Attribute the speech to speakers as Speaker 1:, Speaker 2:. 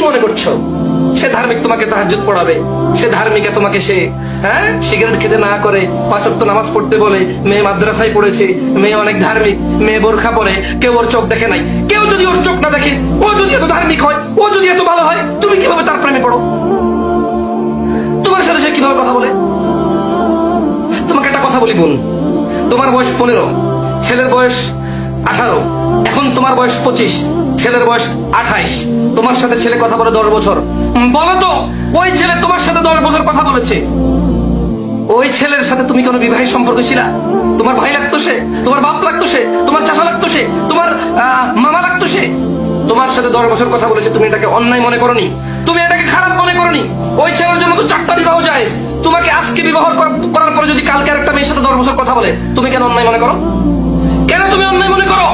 Speaker 1: মনে করছো? সে ধার্মিক, তোমাকে তাহাজ্জুদ পড়াবে, সে ধার্মিকা, তোমাকে সে সিগারেট খেতে না করে 5 ওয়াক্ত নামাজ পড়তে বলে, মেয়ে মাদ্রাসায় পড়েছে, মেয়ে অনেক ধার্মিক, মেয়ে বোরখা পরে, কেউ ওর চোখ দেখে নাই। কেউ যদি ওর চোখ না দেখে, ও যদি এত ধার্মিক হয়, ও যদি এত ভালো হয়, তুমি কিভাবে তার প্রেমে পড়ো? তোমার সাথে সে কিভাবে কথা বলে? তোমাকে একটা কথা বলি বোন, তোমার বয়স 15, ছেলের বয়স 18, এখন তোমার বয়স 25, ছেলের বয়স 28, তোমার সাথে ছেলে কথা বলে 10 বছর। বলো তো, ওই ছেলে তোমার সাথে 10 বছর কথা বলেছে, ওই ছেলের সাথে তুমি কোনো বিবাহের সম্পর্ক ছিল? তোমার ভাই লাগতো সে, তোমার বাপ লাগতো সে, তোমার চাচা লাগতো সে, তোমার মামা লাগতো সে? তোমার সাথে 10 বছর কথা বলেছে, তুমি এটাকে অন্যায় মনে করনি, তুমি এটাকে খারাপ মনে করনি? ওই ছেলের জন্য তো 4টা বিবাহ জায়েজ। তোমাকে আজকে বিবাহ করার পরে যদি কালকে আরেকটা মেয়ের সাথে 10 বছর কথা বলে, তুমি কেন অন্যায় মনে করো? কেন তুমি অন্যায় মনে করো?